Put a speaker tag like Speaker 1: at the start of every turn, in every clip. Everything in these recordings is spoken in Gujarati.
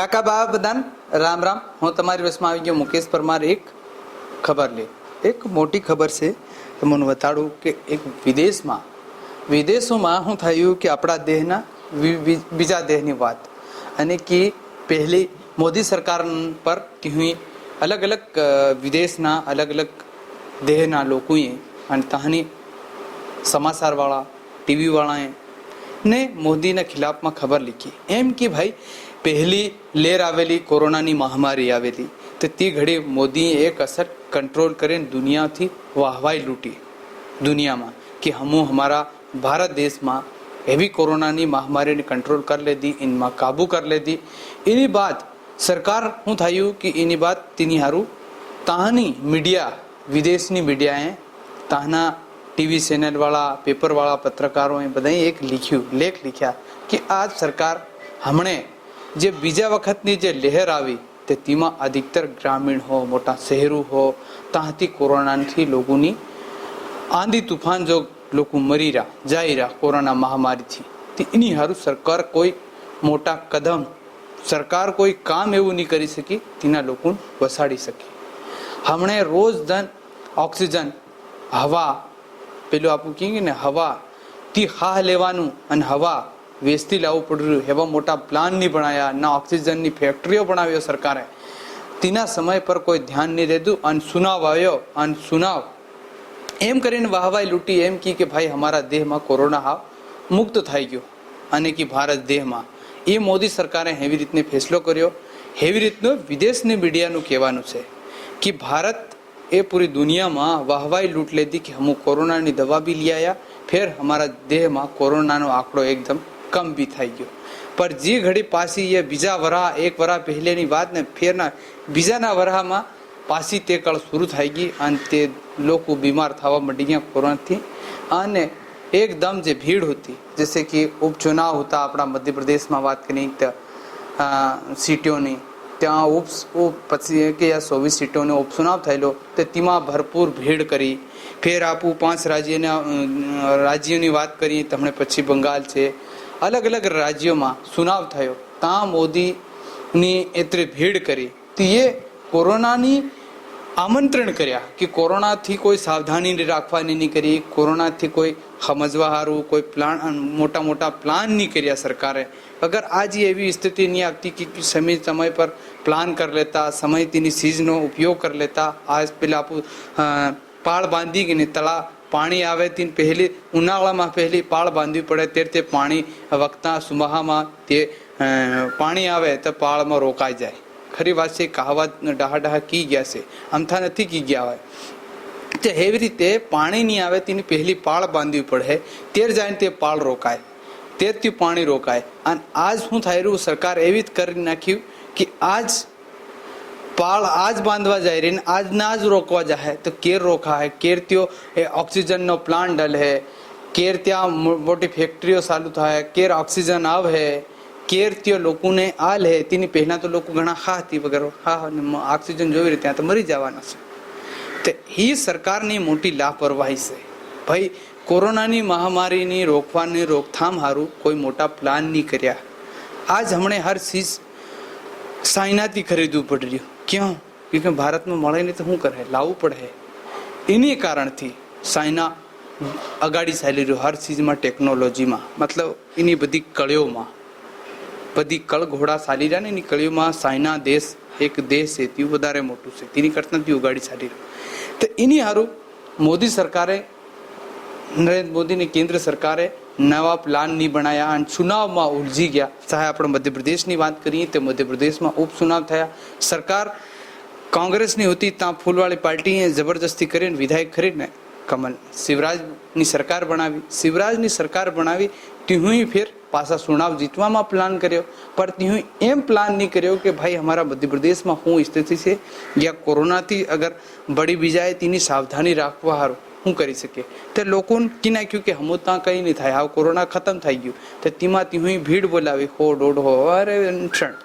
Speaker 1: કાકા બા બધાને રામ રામ. હું તમારી વસમાં આવી ગયો મુકેશ પરમાર. એક ખબર લે, એક મોટી ખબર છે તમને બતાડું કે એક વિદેશોમાં શું થયું કે આપણા દેશના બીજા દેશની વાત અને કે પહેલી મોદી સરકાર પર કહ્યું અલગ અલગ વિદેશના અલગ અલગ દેશના લોકોએ અને ત્યાંની સમાચારવાળા ટીવીવાળાએ ને મોદીના ખિલાફમાં ખબર લીખી એમ કે ભાઈ પહેલી લહેર આવેલી કોરોનાની મહામારી આવેલી તો તે ઘડી મોદીએ એક અસર કંટ્રોલ કરીને દુનિયાથી વાહવાઈ લૂંટી દુનિયામાં કે હમું હમારા ભારત દેશમાં એવી કોરોનાની મહામારીને કંટ્રોલ કરી લીધી, એમાં કાબુ કરી લીધી. એની બાદ સરકાર શું થયું કે એની બાદ તેની હારું ત્યાંની મીડિયા વિદેશની મીડિયાએ ત્યાંના ટીવી ચેનલવાળા પેપરવાળા પત્રકારોએ બધાએ એક લેખ લખ્યા કે આ સરકાર હમણે જે બીજા વખતની જે લહેર આવી તે તેમાં અધિકતર ગ્રામીણ હો મોટા શહેરો હો ત્યાંથી કોરોનાથી લોકોની આંધી તુફાન જો લોકો મરી રહ્યા જાય રહ્યા કોરોના મહામારીથી. એની હારું સરકાર કોઈ મોટા કદમ સરકાર કોઈ કામ એવું નહીં કરી શકી તેના લોકોને વસાડી શકી. હમણે રોજ ધન ઓક્સિજન હવા પેલું આપણું કહીએ ને હવા થી હા લેવાનું અને હવા વેચતી લાવવું પડી રહ્યું એવા મોટા પ્લાન નહીં બનાવ્યા, ના ઓક્સિજનની ફેક્ટરીઓ બનાવ્યો સરકારે. તેના સમય પર કોઈ ધ્યાન નહીં દેતું અને સુનાવ આવ્યો અને સુનાવ એમ કરીને વાહવાઈ લૂંટી એમ કે ભાઈ અમારા દેહમાં કોરોના હાવ મુક્ત થઈ ગયો અને કે ભારત દેહમાં એ મોદી સરકારે એવી રીતને ફેસલો કર્યો. એવી રીતનું વિદેશની મીડિયાનું કહેવાનું છે કે ભારત એ પૂરી દુનિયામાં વાહવાઈ લૂંટ લેતી કે હમ કોરોનાની દવા બી લઈ આવ્યા, ફેર અમારા દેહમાં કોરોનાનો આંકડો એકદમ કમ બી થઈ ગયો. પર જે ઘડી પાછી એ બીજા વરહ એક વરહ પહેલેની વાત ને ફેરના બીજાના વરહમાં પાછી તે કળ શરૂ થઈ ગઈ અને તે લોકો બીમાર થવા માંડી ગયા કોરોનાથી. અને એકદમ જે ભીડ હોતી જैसे कि उपचुनाव होता આપણા મધ્યપ્રદેશમાં વાત કરી તો સીટોની ત્યાં પછી કે 24 સીટોનો ઉપચુનાવ થયેલો તો તેમાં ભરપૂર ભીડ કરી. ફેર આપું 5 રાજ્યોની વાત કરીએ તમને પશ્ચિમ બંગાળ છે, અલગ અલગ રાજ્યોમાં ચુનાવ થયો ત્યાં મોદીની એટલી ભીડ કરી તો એ કોરોનાની આમંત્રણ કર્યા કે કોરોનાથી કોઈ સાવધાની રાખવાની નહીં કરી, કોરોનાથી કોઈ સમજવા સારું કોઈ પ્લાન મોટા પ્લાન નહીં કર્યા સરકારે. અગર આજ એવી સ્થિતિ નહીં આવતી કે સમય પર પ્લાન કરી લેતા, સમય તેની ચીજનો ઉપયોગ કરી લેતા. આજ પેલા પાળ બાંધી ગઈને તળા પાણી આવે તેની પહેલી ઉનાળામાં પહેલી પાળ બાંધવી પડે ત્યારે તે પાણી વખતા સુમાહામાં તે પાણી આવે તો પાળમાં રોકાઈ જાય. ખરી વાત છે, કહાવત ડાહા કી ગયા છે, અમથા નથી કી ગયા હોય. તો એવી રીતે પાણી નહીં આવે તેની પહેલી પાળ બાંધવી પડે ત્યારે જાય તે પાળ રોકાય, તેથી પાણી રોકાય. અને આજ શું થઈ રહ્યું સરકાર એવી જ કરી નાખ્યું કે આજ પાળ આજ બાંધવા જાય રહી ને આજના જ રોકવા જાય તો કેર રોકાય, કેર ત્યો ઓક્સિજનનો પ્લાન્ટ ડલે, કેર ત્યાં મોટી ફેક્ટરીઓ ચાલુ થાય, કેર ઓક્સિજન આવે, કેર ત્યો લોકોને આ લે. તેની પહેલા તો લોકો ઘણા હાથી વગર ઓક્સિજન જોઈ રહ્યા ત્યાં તો મરી જવાના છે. તો એ સરકારની મોટી લાપરવાહી છે ભાઈ. કોરોનાની મહામારીની રોકવાની રોકથામ સારું કોઈ મોટા પ્લાન નહીં કર્યા. આજ હમણે હર ચીજ ચાઇનાથી ખરીદવું પડી રહ્યું. ક્યાં? કે ભારતમાં મળે નહીં તો શું કરે, લાવવું પડે. એની કારણથી ચાઇના અગાડી ચાલી રહ્યું હર ચીજમાં, ટેકનોલોજીમાં, મતલબ એની બધી કળીઓમાં બધી કળ ઘોડા ચાલી રહ્યા ને એની કળીઓમાં ચાઇના દેશ એક દેશ છે તે વધારે મોટું છે, તેની કરતાં તે ઉગાડી ચાલી રહ્યું. તો એની સારું મોદી સરકારે નરેન્દ્ર મોદીની કેન્દ્ર સરકારે નવા પ્લાન નહીં બનાવ્યા અને ચુનાવમાં ઉલઝી ગયા. ચાહે આપણે મધ્યપ્રદેશની વાત કરીએ તો મધ્યપ્રદેશમાં ઉપચુનાવ થયા. સરકાર કોંગ્રેસની હતી ત્યાં ફૂલવાળી પાર્ટીએ જબરજસ્તી કરીને વિધાયક ખરીદને કમલ શિવરાજની સરકાર બનાવી. શિવરાજની સરકાર બનાવી ત્યું ફેર પાછા ચુનાવ જીતવામાં પ્લાન કર્યો. પણ ત્યું એમ પ્લાન નહીં કર્યો કે ભાઈ અમારા મધ્યપ્રદેશમાં શું સ્થિતિ છે, યા કોરોનાથી અગર બળી બીજાય તેની સાવધાની રાખવા સારું શું કરી શકીએ. તો લોકોને કી નાખ્યું કે હમો ત્યાં કંઈ નહીં થાય, હાવ કોરોના ખતમ થઈ ગયું. તો તેમાં ત્યાં ભીડ બોલાવી હો દોઢ હો અરે ક્ષણ.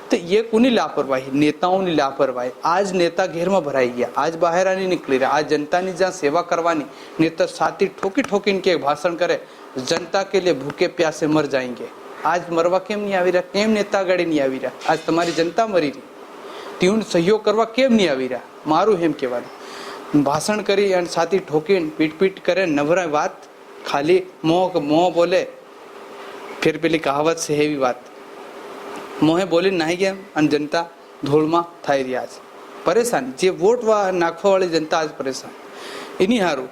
Speaker 1: તો એ કોની લાપરવાહી? નેતાઓની લાપરવાહી. આજ નેતા ઘેરમાં ભરાઈ ગયા, આજ બહાર નહીં નીકળી રહ્યા. આ જનતાની જ્યાં સેવા કરવાની નેતા સાથી ઠોકી ઠોકીને કે ભાષણ કરે, जनता के लिए भूखे प्यासे मर जाएंगे. આજ મરવા કેમ નહીં આવી રહ્યા, કેમ નેતા આગળ નહીં આવી રહ્યા, આજ તમારી જનતા મરી રહી, તેવું સહયોગ કરવા કેમ નહીં આવી રહ્યા, મારું એમ કહેવાનું. ભાષણ કરી અને છાતી ઠોકીને પીટ કરે નવરા વાત, ખાલી મોહ બોલે, ફેર પેલી કહાવત છે એવી વાત, મોહે બોલીને નાહી ગયા અને જનતા ધૂળમાં થઈ રહ્યા છે પરેશાન. જે વોટ નાખવા વાળી જનતા આજ પરેશાન. એની સારું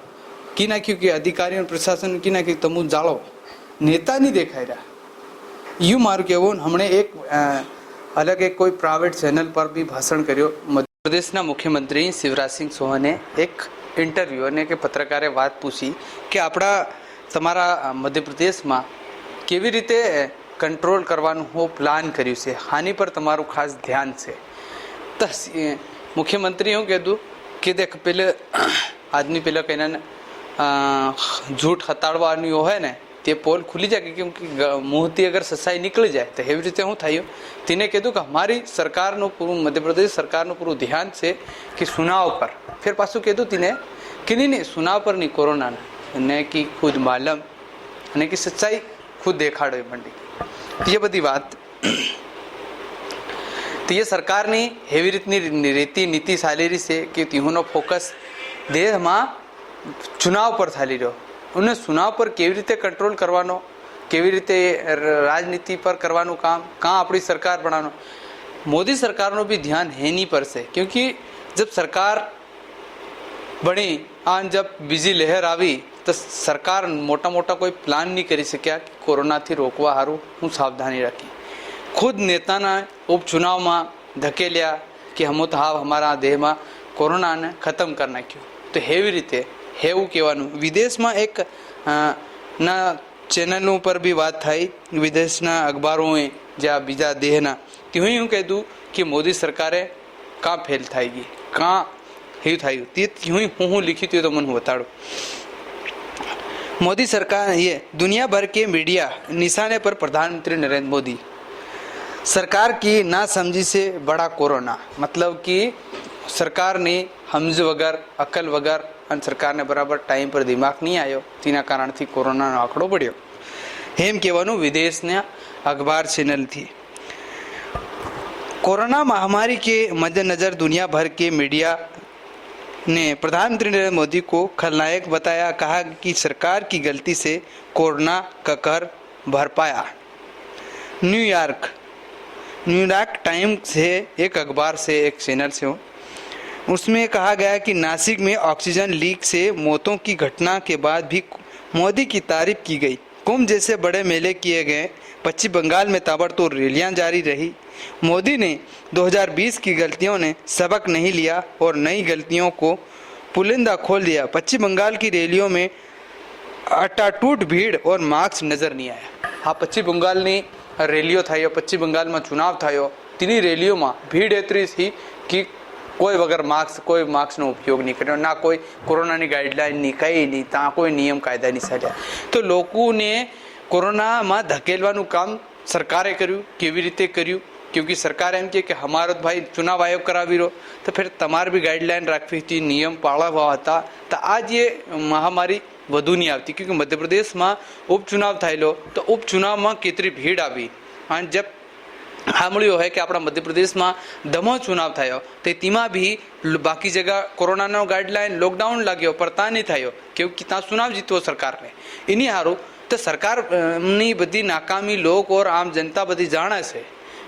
Speaker 1: કી નાખ્યું કે અધિકારીઓ પ્રશાસન કી નાખ્યું તમુ જાળો, નેતા નહીં દેખાઈ રહ્યા. એવું મારું કહેવું. હમણે એક અલગ એક કોઈ પ્રાઇવેટ ચેનલ પર બી ભાષણ કર્યો. મધ્યપ્રદેશના મુખ્યમંત્રી શિવરાજસિંહ ચૌહાણે એક ઇન્ટરવ્યૂ અને કે પત્રકારે વાત પૂછી કે તમારા મધ્યપ્રદેશમાં કેવી રીતે કંટ્રોલ કરવાનું પ્લાન કર્યું છે, આની પર તમારું ખાસ ધ્યાન છે. તો મુખ્યમંત્રી એવું કીધું કે દેખ પેલે આદમી પેલા કહીને झूठ हताड़વાની હોય ને તે પોલ ખુલી જાય, કેમ કે મુંહથી અગર સચ્ચાઈ નીકળી જાય તો એવી રીતે શું થયું. તેને કીધું કે અમારી સરકારનું પૂરું મધ્યપ્રદેશ સરકારનું પૂરું ધ્યાન છે કે સુનાવ પર. ફેર પાછું કીધું તેને કે નહીં સુનાવ પર નહીં, કોરોનાના ને કે ખુદ માલમ અને કે સચ્ચાઈ ખુદ દેખાડો એ મંડી. એ બધી વાત તો એ સરકારની એવી રીતની રીતિ નીતિ ચાલી રહી છે કે તેઓનો ફોકસ દેશમાં ચુનાવ પર ચાલી રહ્યો. અને ચુનાવ પર કેવી રીતે કંટ્રોલ કરવાનો, કેવી રીતે રાજનીતિ પર કરવાનું કામ, કાં આપણી સરકાર બનાવવાનો. મોદી સરકારનું બી ધ્યાન એની પર છે, क्योंकि जब सरकार बनी और जब બીજી લહેર આવી તો સરકાર મોટા કોઈ પ્લાન નહીં કરી શક્યા કે કોરોનાથી રોકવા સારું હું સાવધાની રાખી. ખુદ નેતાના ઉપચુનાવમાં ધકેલ્યા કે હમો તો હાવ અમારા દેહમાં કોરોનાને ખતમ કરી નાખ્યું. તો એવી રીતે એવું કહેવાનું. વિદેશમાં એક ના ચેનલો ઉપર બી વાત થઈ, વિદેશના અખબારોએ જ્યાં બીજા દેહના તેવું એવું કીધું કે મોદી સરકારે કાં ફેલ થઈ ગઈ, કાં એવું થયું. તે હું લીખ્યું હતું તો મને બતાડું. मोदी सरकार ये दुनिया भर के मीडिया निशाने पर प्रधानमंत्री नरेंद्र मोदी. सरकार की नासमझी से बड़ा कोरोना, मतलब कि सरकार ने समझ वगैर अकल वगैर અને સરકારને બરાબર ટાઈમ પર દિમાગ નહીં આવ્યો, તેના કારણથી કોરોનાનો આંકડો बढ़્યો એમ કહેવાનું વિદેશના અખબાર ચેનલથી. कोरोना महामारी के मद्देनजर दुनिया भर के मीडिया ने प्रधानमंत्री नरेंद्र मोदी को खलनायक बताया. कहा कि सरकार की गलती से कोरोना का कहर भर पाया. न्यूयॉर्क टाइम्स से एक अखबार से एक चैनल से हो, उसमें कहा गया कि नासिक में ऑक्सीजन लीक से मौतों की घटना के बाद भी मोदी की तारीफ की गई. कुंभ जैसे बड़े मेले किए गए. पश्चिम बंगाल में ताबड़तोड़ रैलियां जारी रही. मोदी ने 2020 की गलतियों ने सबक नहीं लिया और नई गलतियों को पुलिंदा खोल दिया. पश्चिम बंगाल की रैलियों में अटाटूट भीड़ और मास्क नजर नहीं आया. हाँ, पश्चिम बंगालની રેલીઓ થયો, પશ્ચિમ બંગાળમાં ચુનાવ થયો, તેની રેલીઓમાં ભીડ એટલી હતી કે કોઈ વગર કોઈ માસ્કનો ઉપયોગ નહીં કર્યો, ના કોઈ કોરોનાની ગાઈડલાઈન નહીં, કંઈ નહીં, ત્યાં કોઈ નિયમ કાયદા નહીં ચાલ્યા. તો લોકોને કોરોનામાં ધકેલવાનું કામ સરકારે કર્યું. કેવી રીતે કર્યું? क्योंकि सरकार एम के हमारो भाई चुनाव आयोग करावी रो, तो फिर तमारे भी गाइडलाइन राखवी थी, नियम पाळवा था. तो आज ये महामारी વધુ નહીં આવતી. क्योंकि मध्य प्रदेश में उपचुनाव થયેલો તો ઉપચુનાવમાં કેટલી ભીડ આવી. અને જબ સાંભળ્યું હોય કે આપણા મધ્યપ્રદેશમાં દમો ચુનાવ થયો તો તેમાં બી બાકી જગા કોરોનાનો ગાઈડલાઈન લોકડાઉન લાગ્યો પર ત્યાં નહીં થયો, કેવું કે ત્યાં ચુનાવ જીતવો સરકારને. એની સારું તો સરકારની બધી નાકામી લોક ઓર આમ જનતા બધી જાણે છે,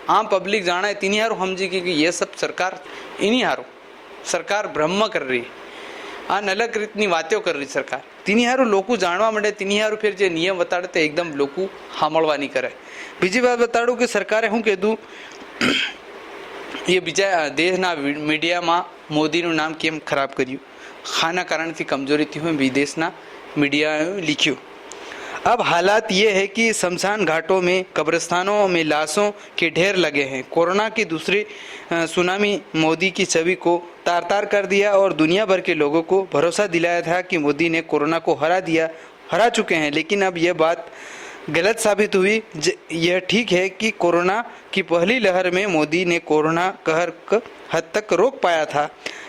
Speaker 1: આમ પબ્લિક જાણે. તેની સારું સમજી ગઈ કે એ સબ સરકાર એની સારું સરકાર બ્રહ્મ કરી રહી, આ અલગ રીતની વાતો કરી રહી સરકાર. તેની સારું લોકો જાણવા માંડે, તેની સારું ફેર જે નિયમ બતાડે તે એકદમ લોકો સાંભળવા નહીં કરે. બીજી વાત બતાડું કે સરકારે શું કીધું, એ બીજા દેશના મીડિયામાં મોદીનું નામ કેમ ખરાબ કર્યું, ખાના કારણથી કમજોરીથી હું વિદેશના मीडियाએ लिखियो. अब हालात ये है कि शमशान घाटों में, कब्रिस्तानों में लाशों के ढेर लगे हैं. कोरोना की दूसरी सुनामी मोदी की छवि को तार तार कर दिया और दुनिया भर के लोगों को भरोसा दिलाया था कि मोदी ने कोरोना को हरा चुके हैं. लेकिन अब यह बात गलत साबित हुई. यह ठीक है कि कोरोना की पहली लहर में मोदी ने कोरोना कहर हद तक रोक पाया था,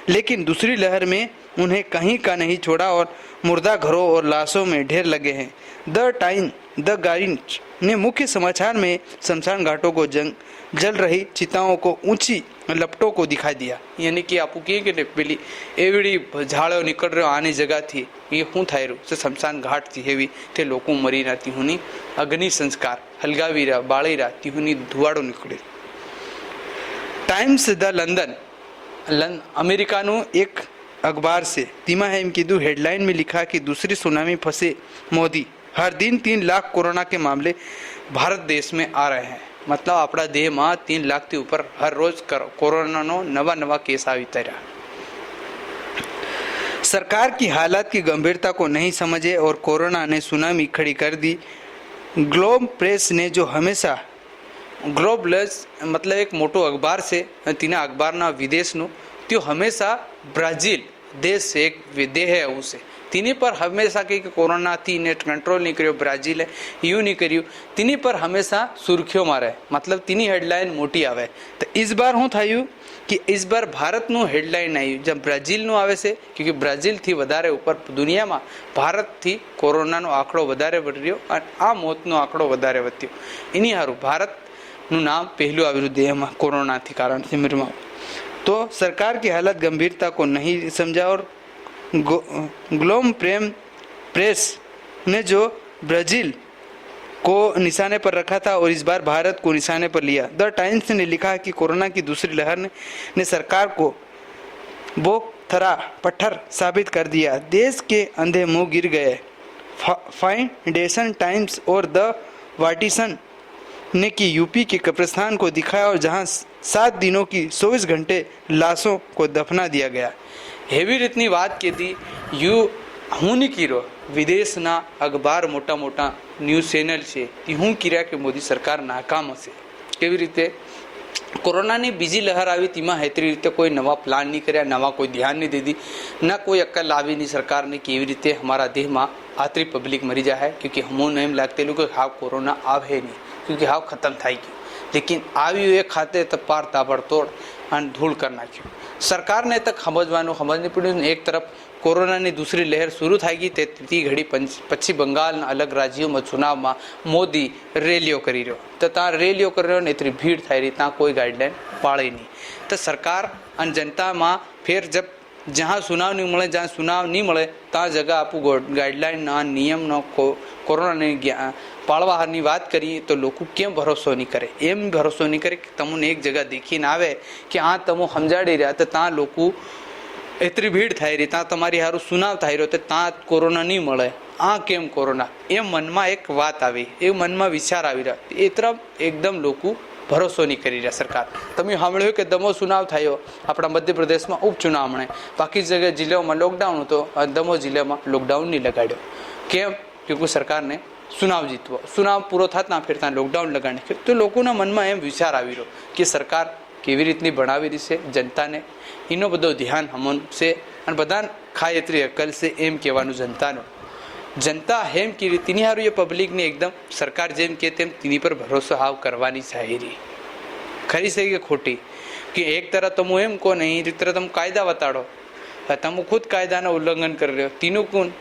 Speaker 1: लेकिन दूसरी लहर में उन्हें कहीं का नहीं छोड़ा और मुर्दा घरों और लाशों में ढेर लगे हैं. द गाइड ने मुख्य समाचार में शमशान घाटों को जल रही चिताओं को ऊंची लपटों को दिखाई दिया। यानी कि आपको कहे पेली एवड़ी झाड़ो निकल रहे आनी जगह थी ये शू थाई रू तो शमशान घाट थी हेवी ते लोग मरी रहा तीहूनी अग्नि संस्कार हलगावी रहा बाड़ी रहा तीहूनी धुआड़ो निकले। टाइम्स द लंदन अमेरिका एक अखबार से तीमा है कीधु हेडलाइन में लिखा कि दूसरी सुनामी फंसे मोदी, हर दिन 3 लाख कोरोना के मामले भारत देश में आ रहे हैं। मतलब अपना देह में 3 लाख थी ऊपर हर रोज कोरोना नो नवा केस आवीता रहा। सरकार की हालात की गंभीरता को नहीं समझे और कोरोना ने सुनामी खड़ी कर दी। ग्लोब प्रेस ने जो हमेशा ग्लोबल्स मतलब एक मोटो अखबार से तीना अखबार ना विदेश नो त्यो हमेशा ब्राजील देश से एक देह है उसे तीनी पर हमेशा कही कि कोरोना थी ने कंट्रोल नहीं करियो ब्राजील है यूँ नहीं करियो तीनी पर हमेशा सुर्खियों में रहे। मतलब तीनी हेडलाइन मोटी आवे। तो इस बार हूँ थायु कि इस बार भारत नो हेडलाइन आई जब ब्राजील नो आवे से क्योंकि ब्राजील थी वधारे ऊपर दुनिया में भारत थी कोरोना नो आंकड़ो वधारे बढ़ रह्यो और आ मौत नो आंकड़ो वधारे वध्यो। इनी हारू भारत नु नाम पहलू आव्यु देह में कोरोना थी कारण से मृत्यु। तो सरकार की हालत गंभीरता को नहीं समझा और ग्लोब प्रेस ने जो ब्राजील को निशाने पर रखा था और इस बार भारत को निशाने पर लिया। द टाइम्स ने लिखा कि कोरोना की दूसरी लहर ने सरकार को वो थरा पत्थर साबित कर दिया। देश के अंधे मुंह गिर गए। फाउंडेशन टाइम्स और द वाटिसन ने की यूपी के कब्रिस्तान को दिखाया और जहां 7 दिनों की 24 घंटे लाशों को दफना दिया गया। हेवी रीतनी बात की थी यू हूँ नहीं कीरो विदेशना अखबार मोटा मोटा न्यूज़ चैनल है हूँ कीरा कि मोदी सरकार नाकाम हशे केवी रीते कोरोना बीजी लहर आई तीमा हेतरी रीते कोई नवा प्लान नहीं कर्या नवा कोई ध्यान नहीं दे दी ना कोई अक्ल लावी नहीं सरकार ने केवी रीते हमारा देह में आतरी पब्लिक मरी जाए क्योंकि हमों एम लागते लोग हाव कोरोना आवे नहीं क्योंकि हाव खत्म थाई गयो लेकिन आवी एक खाते तो पार ताबड़तोड़ और धूल कर नाख्यो। सरकार ने तक समझवानो समझ नहीं पड़्યું। एक तरफ कोरोना की दूसरी लहर शुरू थी ती घड़ी पश्चिम बंगाल अलग राज्यों में चुनाव में मोदी रेलियो करी रह्यो तो त्या रेलियो कर रह्यो ने इतनी भीड़ थी रही त्या कोई गाइडलाइन पाड़े नहीं। तो सरकार और जनता में फिर जब जहाँ चुनाव नहीं मिले जहाँ चुनाव नहीं मिले त्या जगह आपू गाइडलाइन नियम न कोरोना ने पाड़वानी बात करिए तो लोग केम भरोसो नहीं करे एम भरोसो नहीं करे कि तमने एक जगह देखी ना आवे कि हाँ तमो समझाड़ी रहा तो त्या लोग एतरी भीड़ थाई रही त्या तमारी हारू सुनाव थाई रह्यो तो त्या कोरोना नहीं मळे आ केम कोरोना एम मन में एक बात आई ए मन में विचार आई रहा ए तरफ एकदम लोग भरोसो नहीं करी रहा। सरकार तमे सांभळ्युं कि दमो चुनाव थयो अपना मध्य प्रदेश में उपचुनाव मळे बाकी जगह जिलों में लॉकडाउन तो दमो जिले में लॉकडाउन नहीं लगाड्यो केम क्योंकि सरकार ने चुनाव जीतवो चुनाव पूरो था फिर त्या लॉकडाउन लगाने तो लोगों मन में एम विचार आई रह्यो कि सरकार केवी रीतनी बनावी रही है जनता ने इनो बधो ध्यान हमन से और बधा खाए एतरी अकल से एम कहेवानुं जनता हेम की रीति हारू ये पब्लिक ने एकदम सरकार जेम के तेम तीनी पर भरोसा हाव करवानी चाहिए खरी से कि खोटी कि एक तरह तमु एम को नहीं एक तरह तुम कायदा बताड़ो तमु खुद कायदा ना उल्लंघन कर रहे हो तीनों कौन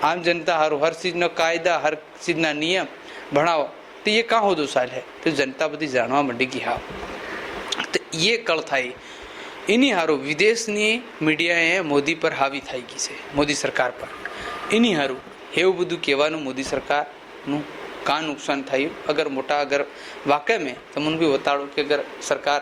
Speaker 1: आम जनता हारू हर चीज न कायदा हर चीज ना नियम भणाओ तो ये कहाँ हो 2 साल है तो जनता बधी जाणवा मंडी हाव तो ये कल थाई इनी हारू विदेशनी मीडियाए मोदी पर हावी थाई गई से मोदी सरकार पर इनी हारू हेवुं बधुं कहेवानुं मोदी सरकारनुं का नुकसान थयुं अगर मोटा अगर वाकई में तमने भी बताड़ो कि अगर सरकार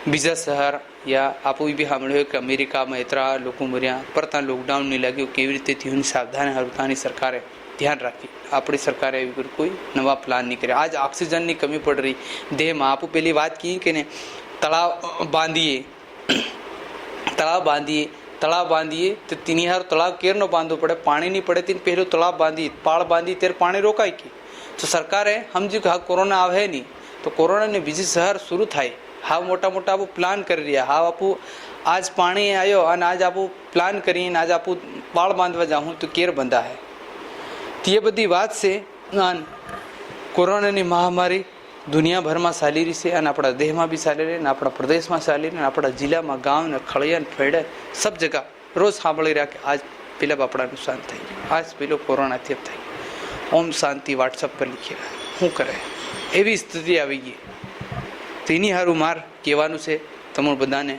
Speaker 1: बीजा शहर या आप भी सांभळ्युं कि अमेरिका में एतरा लोग मर्या पर त्या लॉकडाउन नहीं लाग्यो केवी रीते थयुं सावधानी हारू तानी सरकारे ध्यान राखी अपनी सरकारे कोई नवा प्लान नहीं कर्या। आज ऑक्सीजन की कमी पड़ रही देह में आप पहली बात की कि ने तलाव बांधीए तो तीनी हार तलाव केर न बांधव पड़े पानी नहीं पड़े तीन पहले तलाव बांधी पाड़ बांधी तेरे पानी रोकाई की तो सरकार है समझी हाँ कोरोना आवे नहीं तो कोरोना ने बीजी शहर शुरू थाय हाँ मोटा मोटा आप प्लान कर रहा हाँ आप आज पानी आयो और आज आप प्लान करी आज आप पाड़ बांधवा जाऊँ तो केर बंधा है तो ये बड़ी बात से कोरोना की महामारी दुनिया भर में चाली रही है अपना देह में भी चाली रही अपना प्रदेश में चाली रही अपना जिला में गाँव ने खड़िया फेड़े सब जगह रोज सांभी रहा कि आज पहला बापड़ा नुकसान थी आज पहले कोरोना थी थी ओम शांति व्हाट्सएप पर लिखिएगा। શું કરે એવી સ્થિતિ આવી ગઈ. તેની હારું માર કહેવાનું છે તમે બધાને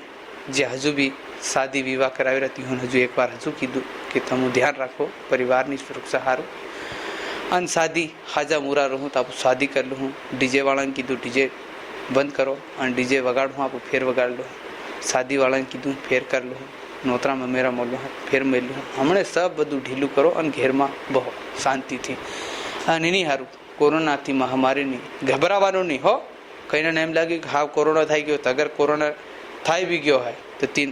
Speaker 1: જે હજુ બી શાદી વિવાહ કરાવી હતી, હું હજુ એકવાર હજુ કીધું કે તમે ધ્યાન રાખો પરિવારની સુરક્ષા સારું. અને શાદી હાજા મુરા રહું તો આપણે શાદી કરી લઉં. ડીજે વાળાને કીધું ડીજે બંધ કરો અને ડીજે વગાડું આપણે ફેર વગાડ લો. શાદી વાળાને કીધું ફેર કરી લઉં. નોતરામાં મેરા મોલો ફેર મેળ લઉં. હમણાં સબ બધું ઢીલું કરો અને ઘેરમાં બહો શાંતિથી. અને એની સારું કોરોનાથી મહામારીની ગભરાવાનું નહીં હો. કઈને એમ લાગ્યું કે હા કોરોના થઈ ગયો તો અગર કોરોના થઈ બી ગયો હોય તો તીન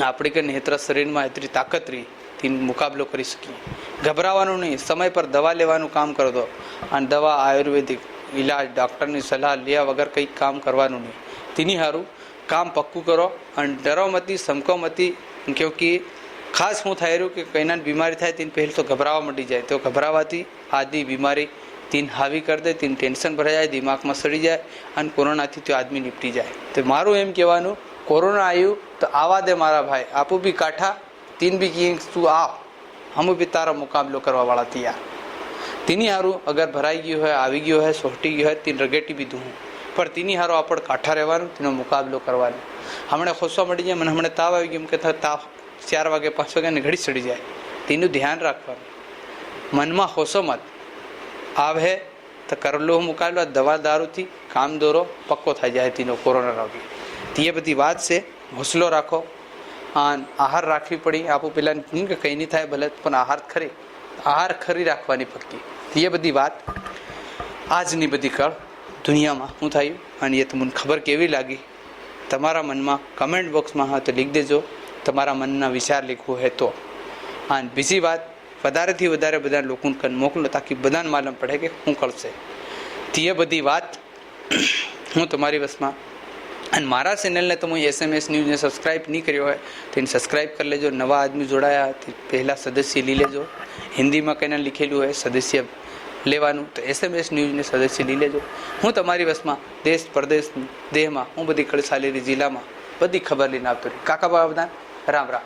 Speaker 1: આપણી કને હેતરા શરીરમાં એટલી તાકાત રહી તીન મુકાબલો કરી શકીએ. ગભરાવાનું નહીં, સમય પર દવા લેવાનું કામ કરી દો. અને દવા આયુર્વેદિક ઇલાજ ડૉક્ટરની સલાહ લેવા વગર કંઈક કામ કરવાનું નહીં. તેની સારું કામ પક્કું કરો અને ડરો મતી સમકો મતી. ક્યોંકિ ખાસ શું થાય રહ્યું કે કઈના બીમારી થાય તેને પહેલાં તો ગભરાવા માંડી જાય. તો ગભરાવાથી આદિ બીમારી તીન હાવી કરી દે, તીન ટેન્શન ભરાઈ જાય, દિમાગમાં સડી જાય અને કોરોનાથી તો આદમી નીપટી જાય. તો મારું એમ કહેવાનું કોરોના આવ્યું તો આવા દે મારા ભાઈ, આપું બી કાંઠા તીન બી કી તું આવ, હમ બી તારા મુકાબલો કરવા વાળા તૈયાર. તેની હારું અગર ભરાઈ ગયું હોય, આવી ગયું હોય, સોટી ગયું હોય, તીન રગેટી બી દઉં પણ તેની હારો આપણે કાંઠા રહેવાનું, તેનો મુકાબલો કરવાનો. હમણાં ખોસવા મળી જાય, મને હમણાં તાવ આવી ગયો એમ કે તાવ 4 વાગે 5 વાગ્યાની ઘડી ચડી જાય. તેનું ધ્યાન રાખવાનું, મનમાં હોશો મત આવે તો કરલો મુકાબલો. દવા દારૂથી કામ દોરો પક્કો થઈ જાય તેનો કોરોના રોગી. તે બધી વાત છે, હોસલો રાખો અને આહાર રાખવી પડી. આપું પેલા કે કંઈ નહીં થાય ભલે પણ આહાર ખરી રાખવાની પક્કી. તે બધી વાત આજની બધી કળ દુનિયામાં શું થયું અને એ તમને ખબર કેવી લાગી તમારા મનમાં કમેન્ટ બોક્સમાં હોય તો લીખ દેજો. તમારા મનના વિચાર લીખવું હોય તો. અને બીજી વાત વધારેથી વધારે બધા લોકોને મોકલો તાકી બધાને માલુમ પડે કે શું કરશે. તે બધી વાત હું તમારી વસમાં. અને મારા ચેનલને તો હું SMS ન્યૂઝને સબસ્ક્રાઈબ નહીં કર્યો હોય તો એને સબસ્ક્રાઈબ કરી લેજો. નવા આદમી જોડાયા તે પહેલાં સદસ્ય લઈ લેજો. હિન્દીમાં કંઈને લીખેલું હોય સદસ્ય લેવાનું તો SMS ન્યૂઝને સદસ્ય લઈ લેજો. હું તમારી વસમાં દેશ પરદેશ દેહમાં હું બધી કળસાલેરી જિલ્લામાં બધી ખબર લઈને આવતો રહી. કાકા બાબા બધા રામ રામ.